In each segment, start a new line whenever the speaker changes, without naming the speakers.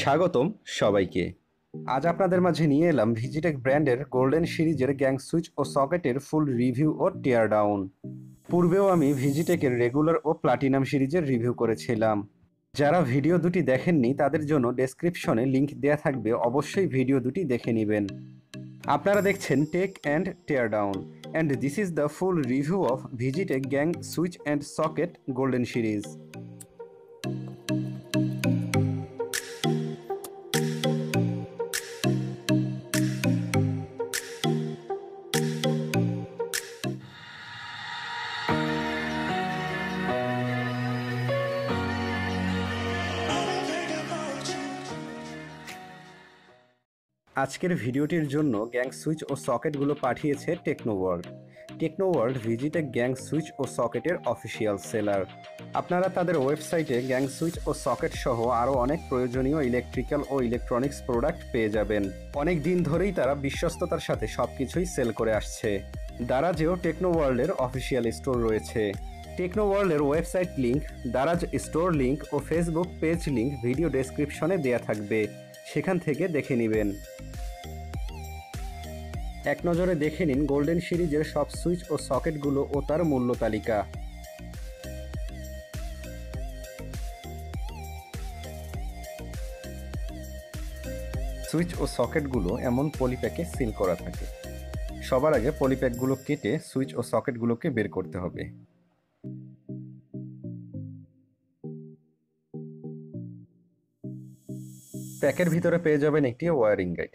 স্বাগতম সবাইকে। আজ আপনাদের মাঝে নিয়ে এলাম ভিজিটেক ব্র্যান্ডের গোল্ডেন সিরিজের গ্যাং সুইচ ও সকেটের ফুল রিভিউ ও টিয়ার ডাউন। পূর্বেও আমি ভিজিটেকের রেগুলার ও প্লাটিনাম সিরিজের রিভিউ করেছিলাম। যারা ভিডিও দুটি দেখেননি তাদের জন্য ডেসক্রিপশনে লিংক দেয়া থাকবে, অবশ্যই ভিডিও দুটি দেখে নেবেন। আপনারা দেখছেন tech and tear down and this is the full review of Vizitech gang switch and socket golden series. আজকের ভিডিওটির জন্য গ্যাং সুইচ ও সকেটগুলো পাঠিয়েছে Technoworld. Technoworld Vizitech gang switch ও সকেটের অফিসিয়াল সেলার। আপনারা তাদের ওয়েবসাইটে গ্যাং সুইচ ও সকেট সহ আরও অনেক প্রয়োজনীয় ইলেকট্রিক্যাল ও ইলেকট্রনিক্স প্রোডাক্ট পেয়ে যাবেন। অনেক দিন ধরেই তারা বিশ্বস্ততার সাথে সবকিছুই সেল করে আসছে। দারাজেও টেকনোওয়ার্ল্ডের অফিসিয়াল স্টোর রয়েছে। টেকনোওয়ার্ল্ডের website link, Daraz store link ও ফেসবুক পেজ লিংক ভিডিও ডেসক্রিপশনে দেয়া থাকবে, সেখান থেকে দেখে নেবেন। এক নজরে দেখে নিন গোল্ডেন সিরিজের সব সুইচ ও সকেটগুলো ও তার মূল্য তালিকা। সুইচ ও সকেটগুলো এমন পলিপ্যাকে সিল করা থাকে। সবার আগে পলিপ্যাকগুলো কেটে সুইচ ও সকেটগুলোকে বের করতে হবে। প্যাকের ভিতরে পেয়ে যাবেন একটি ওয়্যারিং গাইড।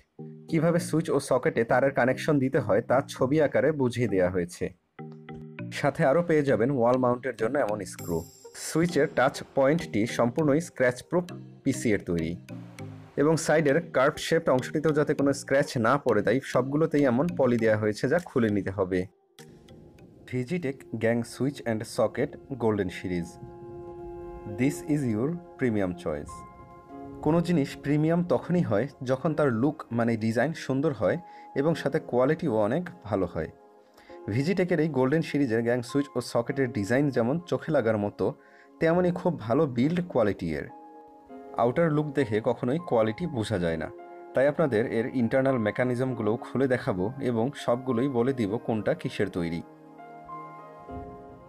কিভাবে সুইচ ও সকেটে তারের কানেকশন দিতে হয় তা ছবি আকারে বুঝিয়ে দেওয়া হয়েছে। সাথে আরও পেয়ে যাবেন ওয়াল মাউন্টের জন্য এমন স্ক্রু। সুইচের টাচ পয়েন্টটি সম্পূর্ণই স্ক্র্যাচ প্রুফ পিসি এর তৈরি এবং সাইডের কার্ভ শেপড অংশটিতেও যাতে কোনো স্ক্র্যাচ না পড়ে, তাই সবগুলোতেই এমন পলি দেওয়া হয়েছে যা খুলে নিতে হবে। Vizitech gang switch and socket golden series, this is your premium choice. কোনো জিনিস প্রিমিয়াম তখনই হয় যখন তার লুক মানে ডিজাইন সুন্দর হয় এবং সাথে কোয়ালিটিও অনেক ভালো হয়। ভিজিটেকের এই গোল্ডেন সিরিজের গ্যাং সুইচ ও সকেটের ডিজাইন যেমন চোখে লাগার মতো, তেমনই খুব ভালো বিল্ড কোয়ালিটি এর। আউটার লুক দেখে কখনোই কোয়ালিটি বোঝা যায় না, তাই আপনাদের এর ইন্টারনাল মেকানিজমগুলোও খুলে দেখাবো এবং সবগুলোই বলে দিব কোনটা কিসের তৈরি।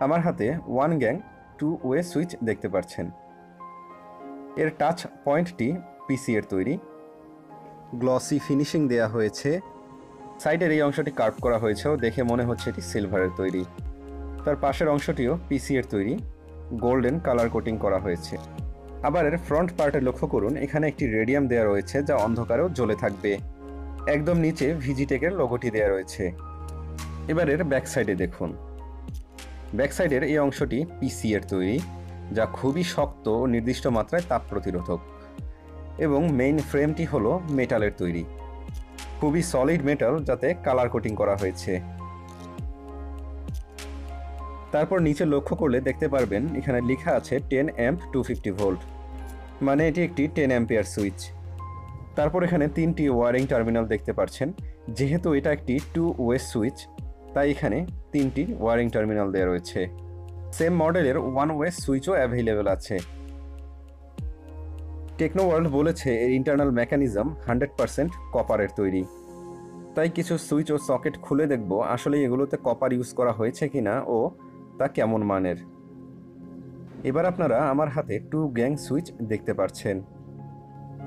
আমার হাতে ওয়ান গ্যাং 2 ওয়ে সুইচ দেখতে পাচ্ছেন। এর টাচ পয়েন্টটি পিসি এর তৈরি, গ্লসি ফিনিশিং দেয়া হয়েছে। সাইডের এই অংশটি কার্ভ করা হয়েছে ও দেখে মনে হচ্ছে এটি সিলভারের তৈরি। তার পাশের অংশটিও পিসি এর তৈরি, গোল্ডেন কালার কোটিং করা হয়েছে। আবার এর ফ্রন্ট পার্টে লক্ষ্য করুন, এখানে একটি রেডিয়াম দেওয়া রয়েছে যা অন্ধকারেও জ্বলে থাকবে। একদম নিচে ভিজিটেকের লোগোটি দেওয়া রয়েছে। এবার এর ব্যাক সাইডে দেখুন। ব্যাক সাইডের এই অংশটি পিসি এর তৈরি, যা খুবই শক্ত ও নির্দিষ্ট মাত্রায় তাপ প্রতিরোধক, এবং মেইন ফ্রেমটি হলো মেটালের তৈরি, খুবই সলিড মেটাল যাতে কালার কোটিং করা হয়েছে। তারপর নিচে লক্ষ্য করলে দেখতে পারবেন এখানে লেখা আছে 10 অ্যাম্প 250 ভোল্ট, মানে এটি একটি 10 অ্যাম্পিয়ার সুইচ। তারপর এখানে 3টি ওয়ারিং টার্মিনাল দেখতে পাচ্ছেন। যেহেতু এটা একটি 2 ওয়ে সুইচ, তাই এখানে 3টি ওয়ারিং টার্মিনাল দেওয়া রয়েছে। সেম মডেলের 1 ওয়ে সুইচও অ্যাভেলেবেল আছে। টেকনোওয়ার্ল্ড বলেছে এর ইন্টারনাল মেকানিজম 100% কপারের তৈরি, তাই কিছু সুইচ ও সকেট খুলে দেখব আসলে এগুলোতে কপার ইউজ করা হয়েছে কিনা ও তা কেমন মানের। এবার আপনারা আমার হাতে 2 গ্যাং সুইচ দেখতে পাচ্ছেন।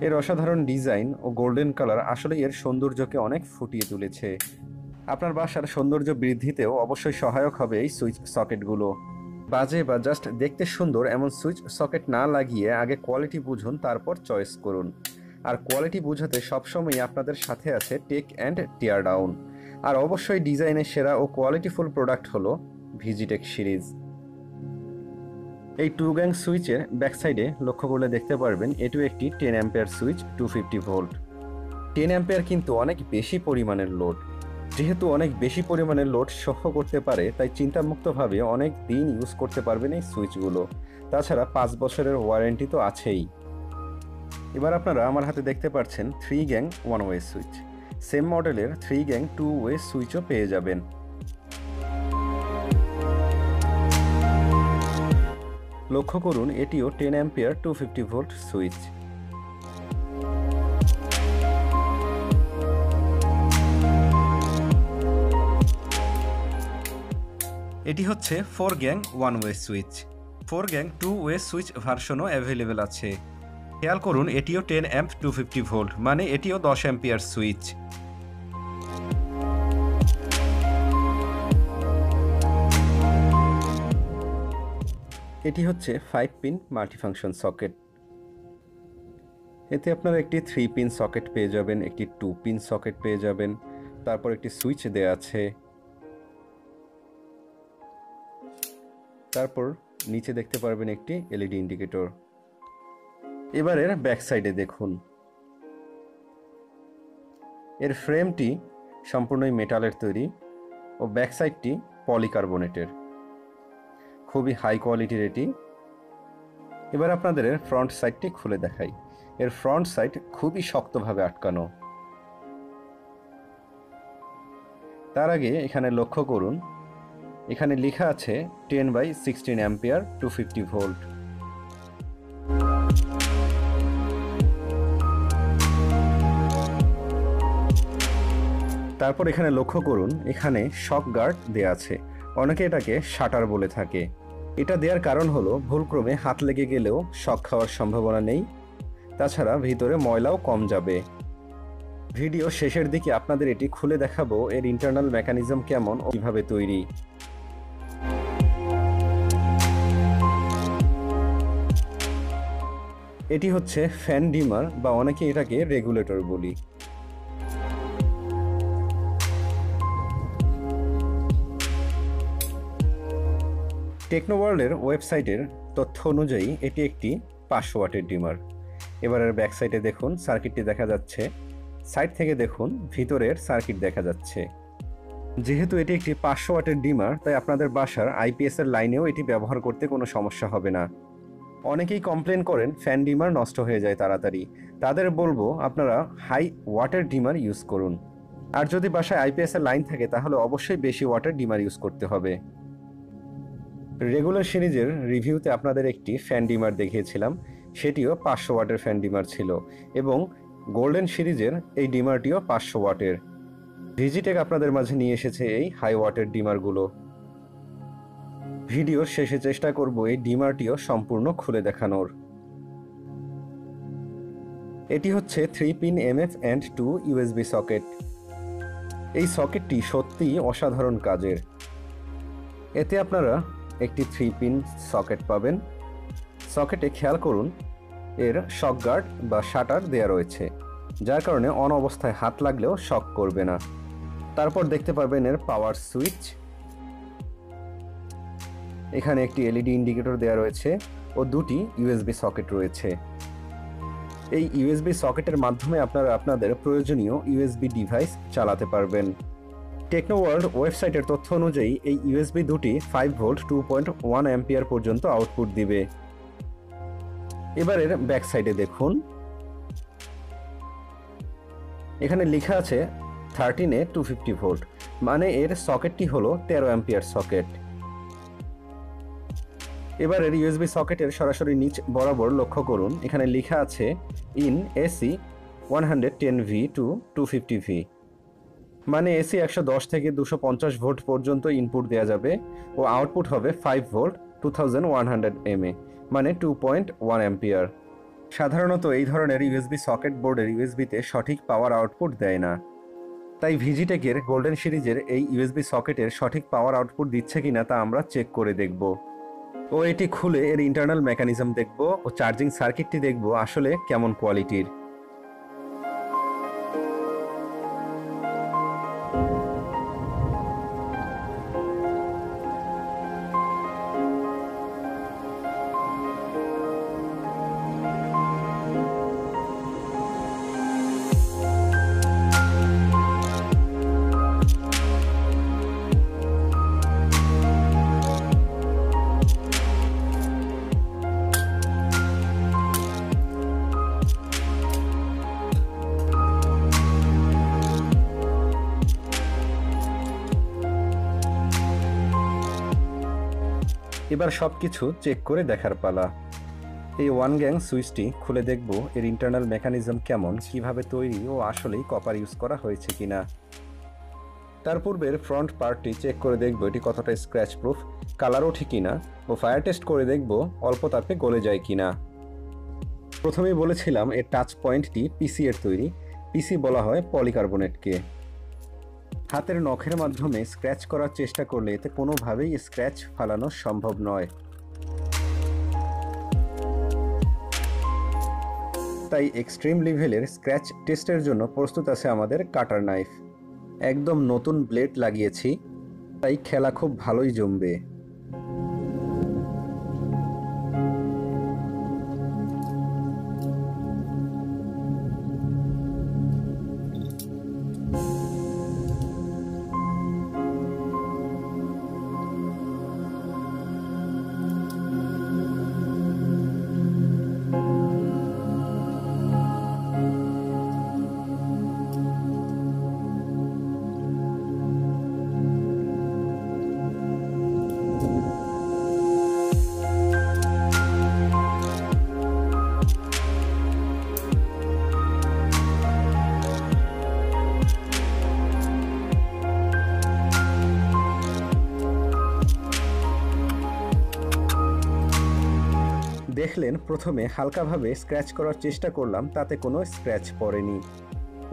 এর অসাধারণ ডিজাইন ও গোল্ডেন কালার আসলে এর সৌন্দর্যকে অনেক ফুটিয়ে তুলেছে। আপনার বাসার সৌন্দর্য বৃদ্ধিতেও অবশ্যই সহায়ক হবে এই সুইচ সকেটগুলো। বাজে বা জাস্ট দেখতে সুন্দর এমন সুইচ সকেট না লাগিয়ে আগে কোয়ালিটি বুঝুন, তারপর চয়েস করুন। আর কোয়ালিটি বোঝাতে সবসময় আপনাদের সাথে আছে টেক অ্যান্ড টিয়ার ডাউন। আর অবশ্যই ডিজাইনের সেরা ও কোয়ালিটিফুল প্রোডাক্ট হলো ভিজিটেক সিরিজ। এই 2 গ্যাং সুইচের ব্যাক সাইডে লক্ষ্য করলে দেখতে পারবেন এটিও একটি 10 অ্যাম্পিয়ার সুইচ 250 ভোল্ট। 10 অ্যাম্পিয়ার কিন্তু অনেক বেশি পরিমাণের লোড। যেহেতু অনেক বেশি পরিমাণের লোড সহ্য করতে পারে, তাই চিন্তামুক্তভাবে অনেক দিন ইউজ করতে পারবেন এই সুইচগুলো। তাছাড়া 5 বছরের ওয়ারেন্টি তো আছেই। এবার আপনারা আমার হাতে দেখতে পাচ্ছেন 3 গ্যাং 1 ওয়ে সুইচ। সেম মডেলের 3 গ্যাং 2 ওয়ে সুইচও পেয়ে যাবেন। লক্ষ্য করুন এটিও 10 অ্যাম্পিয়ার 250 ভোল্ট সুইচ। এটি হচ্ছে 4 gang 1 way switch. 4 gang 2 way switch ভার্সনও অ্যাভেলেবেল আছে। খেয়াল করুন এটিও 10 অ্যাম্প 250 ভোল্ট, মানে এটিও 10 অ্যাম্পিয়ার সুইচ। এটি হচ্ছে 5 পিন মাল্টিফাংশন সকেট। এতে আপনারা একটি 3 পিন সকেট পেয়ে যাবেন, একটি 2 পিন সকেট পেয়ে যাবেন, তারপর একটি সুইচ দেয়া আছে। তারপর নিচে দেখতে পারবেন একটি এলইডি ইন্ডিকেটর। এবারের ব্যাক সাইডে দেখুন, এর ফ্রেমটি সম্পূর্ণই মেটালের তৈরি ও ব্যাক সাইডটি পলিকার্বনেটের, খুবই হাই কোয়ালিটির এটি। এবার আপনাদের ফ্রন্ট সাইডটি খুলে দেখাই। এর ফ্রন্ট সাইড খুবই শক্তভাবে আটকানো। তার আগে এখানে লক্ষ্য করুন, এখানে লেখা আছে 10/16 অ্যাম্পিয়ার 250 ভোল্ট। তারপর এখানে লক্ষ্য করুন, এখানে শক গার্ড দেয়া আছে। অনেকে এটাকে শাটার বলে থাকে। এটা দেওয়ার কারণ হলো ভুলক্রমে হাত লেগে গেলেও শক খাওয়ার সম্ভাবনা নেই, তাছাড়া ভিতরে ময়লাও কম যাবে। ভিডিও শেষের দিকে আপনাদের এটি খুলে দেখাবো এর ইন্টারনাল মেকানিজম কেমন ও কিভাবে তৈরি। এটি হচ্ছে ফ্যান ডিমার বা অনেকে এটাকে রেগুলেটর বলি। টেকনোওয়ার্ল্ডের ওয়েবসাইটের তথ্য অনুযায়ী এটি একটি 500 ওয়াটের ডিমার। এবারের ব্যাক সাইডে দেখুন, সার্কিটটি দেখা যাচ্ছে। সাইড থেকে দেখুন, ভিতরের সার্কিট দেখা যাচ্ছে। যেহেতু এটি একটি 500 ওয়াটের ডিমার, তাই আপনাদের বাসার আইপিএস এর লাইনেও এটি ব্যবহার করতে কোনো সমস্যা হবে না। অনেকেই কমপ্লেন করেন ফ্যান ডিমার নষ্ট হয়ে যায় তাড়াতাড়ি। তাদের বলবো আপনারা হাই ওয়াটের ডিমার ইউজ করুন। আর যদি বাসায় আইপিএস এর লাইন থাকে তাহলে অবশ্যই বেশি ওয়াটের ডিমার ইউজ করতে হবে। রেগুলার সিরিজের রিভিউতে আপনাদের একটি ফ্যান ডিমার দেখিয়েছিলাম, সেটিও 500 ওয়াটের ফ্যান ডিমার ছিল এবং গোল্ডেন সিরিজের এই ডিমারটিও 500 ওয়াটের। ভিজিটেক আপনাদের মাঝে নিয়ে এসেছে এই হাই ওয়াটের ডিমারগুলো। ভিডিওর শেষে চেষ্টা করব এই ডিমারটিও সম্পূর্ণ খুলে দেখানোর। এটি হচ্ছে 3 pin MF and 2 USB socket. এই সকেটটি সত্যিই অসাধারণ কাজের। এতে আপনারা একটি 3 পিন সকেট পাবেন। সকেটে খেয়াল করুন, এর শক গার্ড বা শাটার দেয়া রয়েছে, যার কারণে অন অবস্থায় হাত লাগলেও শক করবে না। তারপর দেখতে পাবেন এর পাওয়ার সুইচ। এখানে একটি এলইডি ইন্ডিকেটর দেয়া রয়েছে ও দুটি ইউএসবি সকেট রয়েছে। এই ইউএসবি সকেটের মাধ্যমে আপনারা আপনাদের প্রয়োজনীয় ইউএসবি ডিভাইস চালাতে পারবেন। টেকনোওয়ার্ল্ড ওয়েবসাইটের তথ্য অনুযায়ী এই ইউএসবি দুটি 5 ভোল্ট 2.1 অ্যাম্পিয়ার পর্যন্ত আউটপুট দিবে। এবারের ব্যাক সাইডে দেখুন, এখানে লেখা আছে 13A 250 ভোল্ট, মানে এর সকেটটি হলো 13 অ্যাম্পিয়ার সকেট। এবারের ইউএসবি সকেটের সরাসরি নিচ বরাবর লক্ষ্য করুন, এখানে লেখা আছে in AC 110V to 250V, মানে এসি 110 থেকে 250 ভোল্ট পর্যন্ত ইনপুট দেওয়া যাবে ও আউটপুট হবে 5 ভোল্ট 2100 mA, মানে 2.1 অ্যাম্পিয়ার। সাধারণত এই ধরনের ইউএসবি সকেট বোর্ডের ইউএসবিতে সঠিক পাওয়ার আউটপুট দেয় না, তাই ভিজিটেকের গোল্ডেন সিরিজের এই ইউএসবি সকেটের সঠিক পাওয়ার আউটপুট দিচ্ছে কিনা তা আমরা চেক করে দেখব ও এটি খুলে এর ইন্টারনাল মেকানিজম দেখব ও চার্জিং সার্কিটটি দেখব আসলে কেমন কোয়ালিটির। এবার সবকিছু চেক করে দেখার পালা। এই 1 গ্যাং সুইচটি খুলে দেখব এর ইন্টারনাল মেকানিজম কেমন, কিভাবে তৈরি ও আসলেই কপার ইউজ করা হয়েছে কিনা। তার পূর্বের ফ্রন্ট পার্টটি চেক করে দেখব এটি কতটা স্ক্র্যাচ প্রুফ, কালার ওঠে কিনা ও ফায়ার টেস্ট করে দেখব অল্প তাপে গলে যায় কিনা। প্রথমেই বলেছিলাম এর টাচ পয়েন্টটি পিসি এর তৈরি। পিসি বলা হয় পলিকার্বনেটকে। হাতের নখের মাধ্যমে স্ক্র্যাচ করার চেষ্টা করলে এতে কোনোভাবেই স্ক্র্যাচ ফালানো সম্ভব নয়। তাই এক্সট্রিম লেভেলের স্ক্র্যাচ টেস্টের জন্য প্রস্তুত আছে আমাদের কাটার নাইফ। একদম নতুন ব্লেড লাগিয়েছি, তাই খেলা খুব ভালোই জমবে। দেখলেন প্রথমে হালকাভাবে স্ক্র্যাচ করার চেষ্টা করলাম, তাতে কোনো স্ক্র্যাচ পড়েনি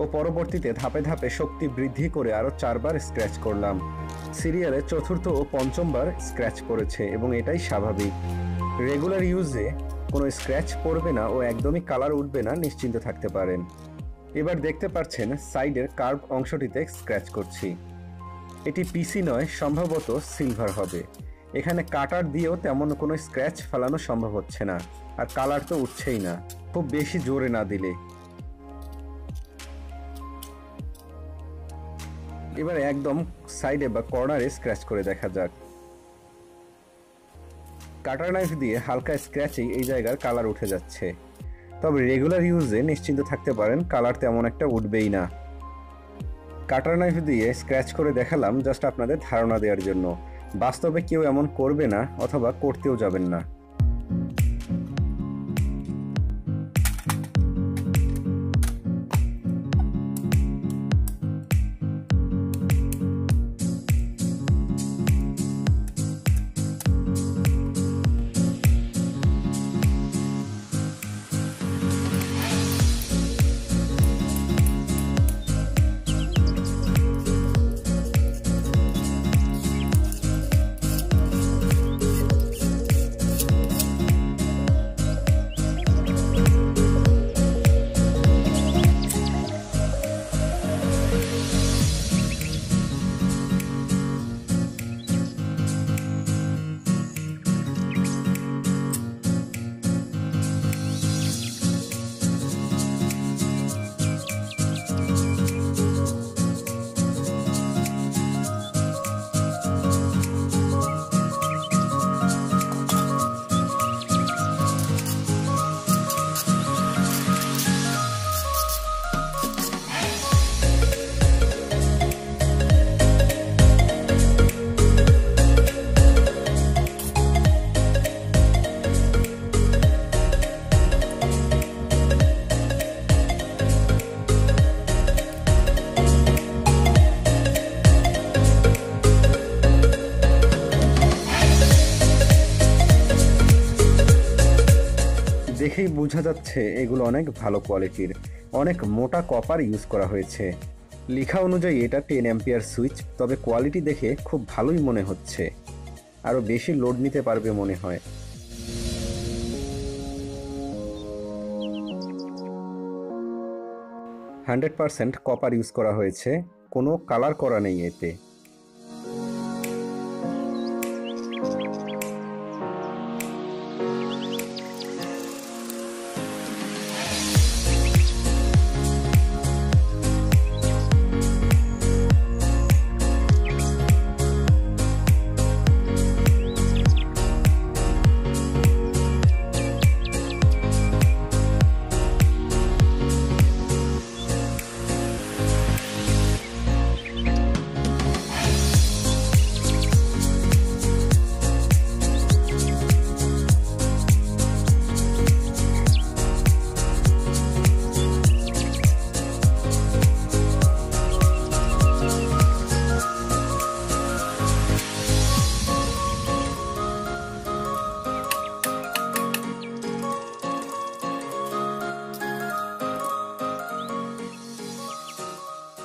ও পরবর্তীতে ধাপে ধাপে শক্তি বৃদ্ধি করে আরও 4 বার স্ক্র্যাচ করলাম। সিরিয়ালে চতুর্থ ও পঞ্চমবার স্ক্র্যাচ পড়েছে এবং এটাই স্বাভাবিক। রেগুলার ইউজে কোনো স্ক্র্যাচ পড়বে না ও একদমই কালার উঠবে না, নিশ্চিন্ত থাকতে পারেন। এবার দেখতে পাচ্ছেন সাইডের কার্ভ অংশটিতে স্ক্র্যাচ করছি। এটি পিসি নয়, সম্ভবত সিলভার হবে। এখানে কাটার দিয়েও তেমন কোনো স্ক্র্যাচ ফেলানো সম্ভব হচ্ছে না, আর কালার তো উঠছেই না, খুব বেশি জোরে না দিলে। এবার একদম সাইডে বা কর্নারে স্ক্র্যাচ করে দেখা যাক। কাটার নাইফ দিয়ে হালকা স্ক্র্যাচেই এই জায়গার কালার উঠে যাচ্ছে, তবে রেগুলার ইউজে নিশ্চিন্ত থাকতে পারেন কালার তেমন একটা উঠবেই না। কাটার নাইফ দিয়ে স্ক্র্যাচ করে দেখালাম জাস্ট আপনাদের ধারণা দেওয়ার জন্য। বাস্তবে কেউ এমন করবে না অথবা করতেও যাবেন না। দেখেই বোঝা যাচ্ছে এগুলো অনেক ভালো কোয়ালিটির, অনেক মোটা কপার ইউজ করা হয়েছে। লেখা অনুযায়ী এটা 10 অ্যাম্পিয়ার সুইচ, তবে কোয়ালিটি দেখে খুব ভালোই মনে হচ্ছে, আরও বেশি লোড নিতে পারবে মনে হয়। %100% কপার ইউজ করা হয়েছে, কোনো কালার করা নেই এতে।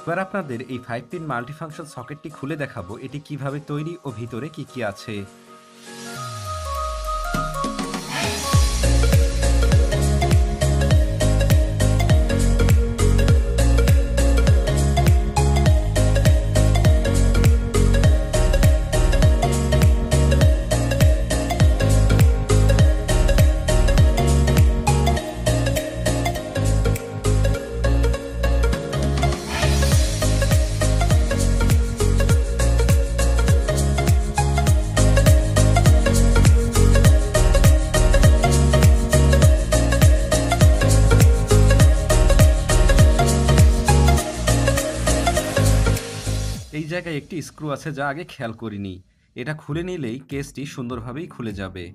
এবার আপনাদের এই 5 পিন মাল্টিফাংশন সকেটটি খুলে দেখাবো এটি কিভাবে তৈরি ও ভিতরে কি কি আছে। এই জায়গায় একটি স্ক্রু আছে যা আগে খেয়াল করিনি, এটা খুলে নিলেই কেসটি সুন্দরভাবেই খুলে যাবে।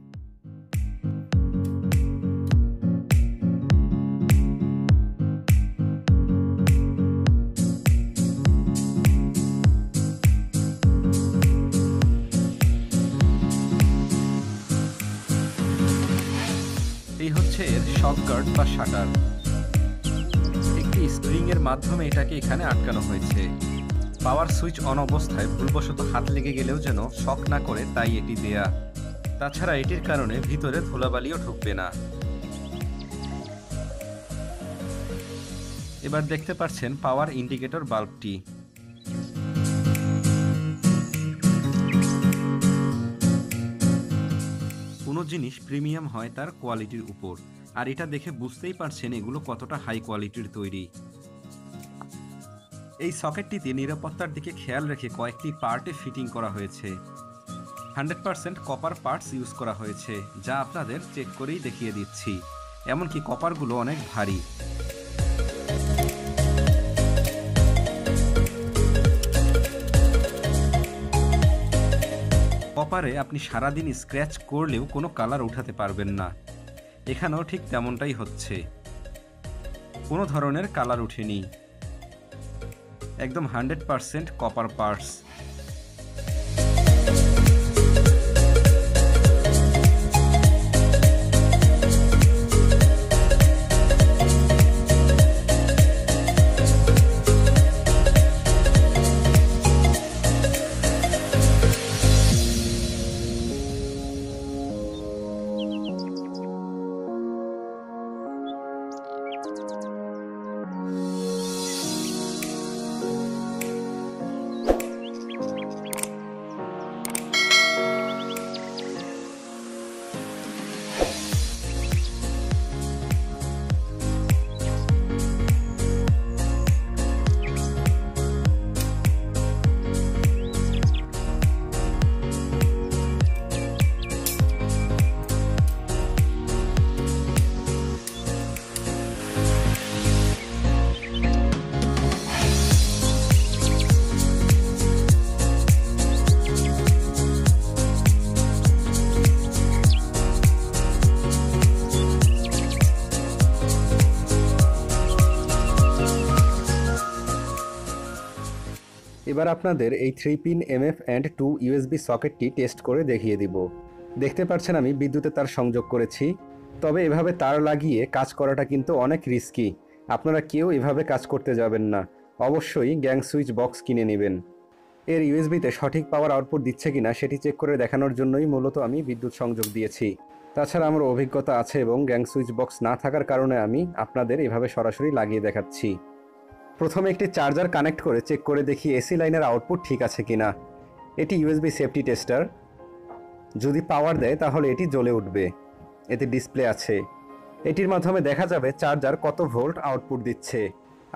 এই হচ্ছে এর শক গার্ড বা শাটার। একটি স্প্রিং এর মাধ্যমে এটাকে এখানে আটকানো হয়েছে। পাওয়ার সুইচ অন অবস্থায় ভুলবশত হাত লেগে গেলেও যেন শক না করে তাই এটি দেয়া। তাছাড়া এটির কারণে ভিতরে ধুলাবালিও ঢুকবে না। এবার দেখতে পাচ্ছেন পাওয়ার ইন্ডিকেটর বাল্বটি। কোনো জিনিস প্রিমিয়াম হয় তার কোয়ালিটির উপর, আর এটা দেখে বুঝতেই পারছেন এগুলো কতটা হাই কোয়ালিটির তৈরি। এই সকেটটিতে নিরাপত্তার দিকে খেয়াল রেখে কয়েকটি পার্টে ফিটিং করা হয়েছে। 100% কপার পার্টস ইউজ করা হয়েছে, যা আপনাদের চেক করেই দেখিয়ে দিচ্ছি। এমনকি কপারগুলো অনেক ভারী। কপারে আপনি সারাদিন স্ক্র্যাচ করলেও কোনো কালার উঠাতে পারবেন না। এখানেও ঠিক তেমনটাই হচ্ছে, কোনো ধরনের কালার উঠেনি। একদম 100% কপার পার্টস। এবার আপনাদের এই 3 পিন MF অ্যান্ড 2 USB সকেটটি টেস্ট করে দেখিয়ে দিব। দেখতে পাচ্ছেন আমি বিদ্যুতে তার সংযোগ করেছি, তবে এভাবে তার লাগিয়ে কাজ করাটা কিন্তু অনেক রিস্কি। আপনারা কেউ এভাবে কাজ করতে যাবেন না, অবশ্যই গ্যাং সুইচ বক্স কিনে নেবেন। এর ইউএসবিতে সঠিক পাওয়ার আউটপুট দিচ্ছে কিনা সেটি চেক করে দেখানোর জন্যই মূলত আমি বিদ্যুৎ সংযোগ দিয়েছি। তাছাড়া আমার অভিজ্ঞতা আছে এবং গ্যাং সুইচ বক্স না থাকার কারণে আমি আপনাদের এভাবে সরাসরি লাগিয়ে দেখাচ্ছি। প্রথমে একটি চার্জার কানেক্ট করে চেক করে দেখি এসি লাইনের আউটপুট ঠিক আছে কিনা। এটি ইউএসবি সেফটি টেস্টার, যদি পাওয়ার দেয় তাহলে এটি জ্বলে উঠবে। এতে ডিসপ্লে আছে, এটির মাধ্যমে দেখা যাবে চার্জার কত ভোল্ট আউটপুট দিচ্ছে।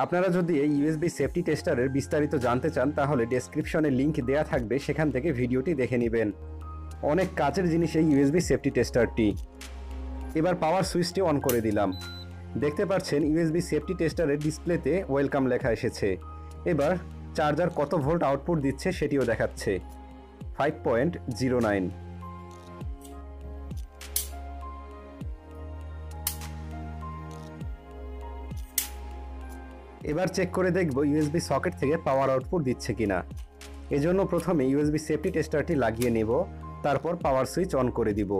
আপনারা যদি এই ইউএসবি সেফটি টেস্টারের বিস্তারিত জানতে চান তাহলে ডেসক্রিপশনে লিংক দেওয়া থাকবে, সেখান থেকে ভিডিওটি দেখে নেবেন। অনেক কাজের জিনিস এই ইউএসবি সেফটি টেস্টারটি। এবার পাওয়ার সুইচটি অন করে দিলাম। দেখতে পাচ্ছেন ইউএসবি সেফটি টেস্টারের ডিসপ্লেতে ওয়েলকাম লেখা এসেছে। এবার চার্জার কত ভোল্ট আউটপুট দিচ্ছে সেটিও দেখাচ্ছে, 5.09। এবার চেক করে দেখব ইউএসবি সকেট থেকে পাওয়ার আউটপুট দিচ্ছে কিনা। এজন্য প্রথমে ইউএসবি সেফটি টেস্টারটি লাগিয়ে নেব, তারপর পাওয়ার সুইচ অন করে দিব।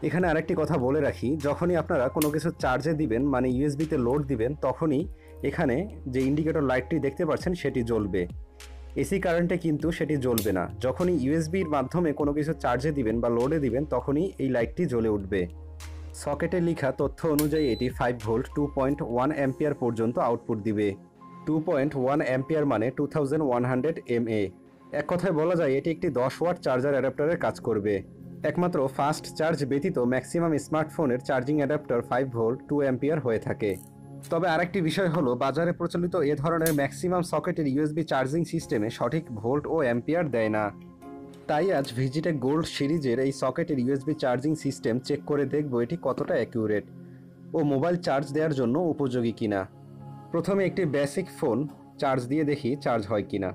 এখানে আরেকটি কথা বলে রাখি, যখনই আপনারা কোনো কিছু চার্জে দিবেন মানে ইউএসবিতে লোড দিবেন, তখনই এখানে যে ইন্ডিকেটর লাইটটি দেখতে পাচ্ছেন সেটি জ্বলবে। এসি কারেন্টে কিন্তু সেটি জ্বলবে না। যখনই ইউএসবির মাধ্যমে কোনো কিছু চার্জে দিবেন বা লোডে দিবেন তখনই এই লাইটটি জ্বলে উঠবে। সকেটে লেখা তথ্য অনুযায়ী এটি 5 ভোল্ট 2.1 অ্যাম্পিয়ার পর্যন্ত আউটপুট দিবে। 2.1 অ্যাম্পিয়ার মানে 2100 mA। এক কথায় বলা যায় এটি একটি 10 ওয়াট চার্জার অ্যাডাপ্টারের কাজ করবে। একমাত্র ফাস্ট চার্জ ব্যতীত ম্যাক্সিমাম স্মার্টফোনের চার্জিং অ্যাডাপ্টার 5 ভোল্ট 2 অ্যাম্পিয়ার হয়ে থাকে। তবে আরেকটি বিষয় হলো, বাজারে প্রচলিত এ ধরনের ম্যাক্সিমাম সকেটের ইউএসবি চার্জিং সিস্টেমে সঠিক ভোল্ট ও অ্যাম্পিয়ার দেয় না। তাই আজ ভিজিটেক গোল্ড সিরিজের এই সকেটের ইউএসবি চার্জিং সিস্টেম চেক করে দেখব এটি কতটা অ্যাকিউরেট ও মোবাইল চার্জ দেওয়ার জন্য উপযোগী কিনা। প্রথমে একটি বেসিক ফোন চার্জ দিয়ে দেখি চার্জ হয় কিনা।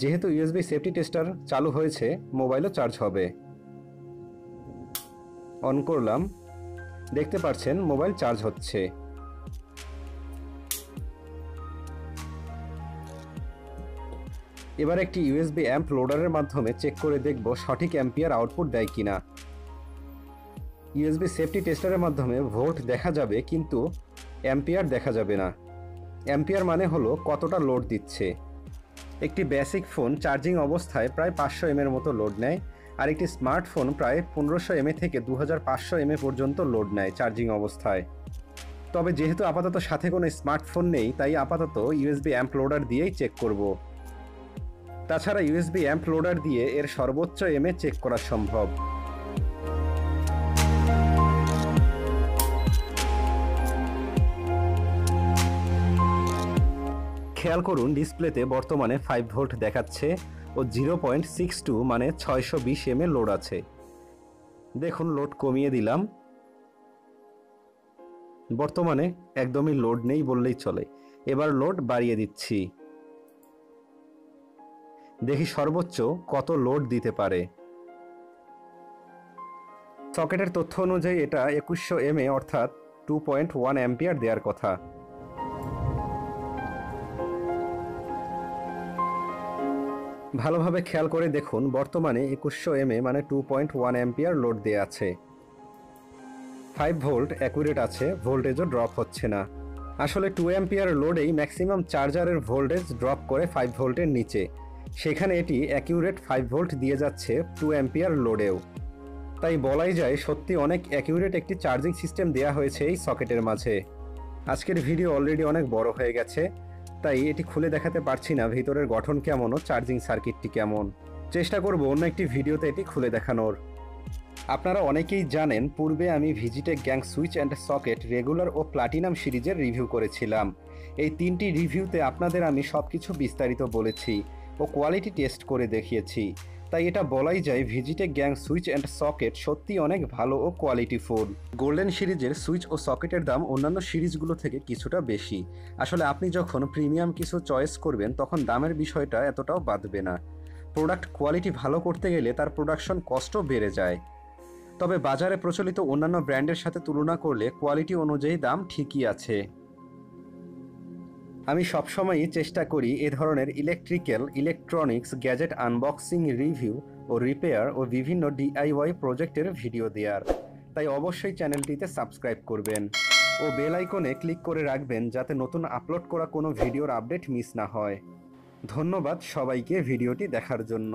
যেহেতু ইউএসবি সেফটি টেস্টার চালু হয়েছে, মোবাইলও চার্জ হবে। অন করলাম, দেখতে পাচ্ছেন মোবাইল চার্জ হচ্ছে। এবার একটি ইউএসবি অ্যাম্প লোডারের মাধ্যমে চেক করে দেখব সঠিক অ্যাম্পিয়ার আউটপুট দেয় কিনা। ইউএসবি সেফটি টেস্টারের মাধ্যমে ভোল্ট দেখা যাবে কিন্তু অ্যাম্পিয়ার দেখা যাবে না। অ্যাম্পিয়ার মানে হলো কতটা লোড দিচ্ছে। একটি বেসিক ফোন চার্জিং অবস্থায় প্রায় 500 mAh মতো লোড নেয়, আর একটি স্মার্টফোন প্রায় 1500 mAh থেকে 2500 mAh পর্যন্ত লোড নেয় চার্জিং অবস্থায়। তবে যেহেতু আপাতত সাথে কোনো স্মার্টফোন নেই, তাই আপাতত ইউএসবি অ্যাম্প লোডার দিয়েই চেক করব। তাছাড়া ইউএসবি অ্যাম্প লোডার দিয়ে এর সর্বোচ্চ mAh চেক করা সম্ভব। খেয়াল করুন, ডিসপ্লেতে বর্তমানে 5 ভোল্ট দেখাচ্ছে ও 0.62 মানে 620 mAh লোড আছে। দেখুন লোড কমিয়ে দিলাম, বর্তমানে একদমই লোড নেই বললেই চলে। এবার লোড বাড়িয়ে দিচ্ছি, দেখি সর্বোচ্চ কত লোড দিতে পারে। সকেটের তথ্য অনুযায়ী এটা 2100 mAh অর্থাৎ 2.1 অ্যাম্পিয়ার দেওয়ার কথা। ভালোভাবে খেয়াল করে দেখুন, বর্তমানে 2100 mAh মানে 2.1 অ্যাম্পিয়ার লোড দেয়া আছে। 5 ভোল্ট অ্যাকুরেট আছে, ভোল্টেজও ড্রপ হচ্ছে না। আসলে 2 অ্যাম্পিয়ার লোডেই ম্যাক্সিমাম চার্জারের ভোল্টেজ ড্রপ করে 5 ভোল্টের নিচে, সেখানে এটি অ্যাকিউরেট 5 ভোল্ট দিয়ে যাচ্ছে 2 অ্যাম্পিয়ার লোডেও। তাই বলাই যায় সত্যি অনেক অ্যাকিউরেট একটি চার্জিং সিস্টেম দেয়া হয়েছে এই সকেটের মাঝে। আজকের ভিডিও অলরেডি অনেক বড় হয়ে গেছে, তাই এটি খুলে দেখাতে পারছি না ভিতরের গঠন কেমন ও চার্জিং সার্কিটটি কেমন। চেষ্টা করব অন্য একটি ভিডিওতে এটি খুলে দেখানোর। আপনারা অনেকেই জানেন, পূর্বে আমি Vizitech gang switch and socket regular ও প্লাটিনাম সিরিজের রিভিউ করেছিলাম। এই 3টি রিভিউতে আপনাদের আমি সবকিছু বিস্তারিত বলেছি ও কোয়ালিটি টেস্ট করে দেখিয়েছি। তাই এটা বলাই যায় ভিজিটেক গ্যাং সুইচ অ্যান্ড সকেট সত্যি অনেক ভালো ও কোয়ালিটিফুল। গোল্ডেন সিরিজের সুইচ ও সকেটের দাম অন্যান্য সিরিজগুলো থেকে কিছুটা বেশি। আসলে আপনি যখন প্রিমিয়াম কিছু চয়েস করবেন তখন দামের বিষয়টা এতটাও বাধবে না। প্রোডাক্ট কোয়ালিটি ভালো করতে গেলে তার প্রোডাকশন কষ্টও বেড়ে যায়। তবে বাজারে প্রচলিত অন্যান্য ব্র্যান্ডের সাথে তুলনা করলে কোয়ালিটি অনুযায়ী দাম ঠিকই আছে। আমি সবসময়ই চেষ্টা করি এ ধরনের ইলেকট্রনিক্স গ্যাজেট আনবক্সিং রিভিউ ও রিপেয়ার ও বিভিন্ন DIY প্রজেক্টের ভিডিও দেওয়ার। তাই অবশ্যই চ্যানেলটিতে সাবস্ক্রাইব করবেন ও বেল আইকনে ক্লিক করে রাখবেন যাতে নতুন আপলোড করা কোনো ভিডিওর আপডেট মিস না হয়। ধন্যবাদ সবাইকে ভিডিওটি দেখার জন্য।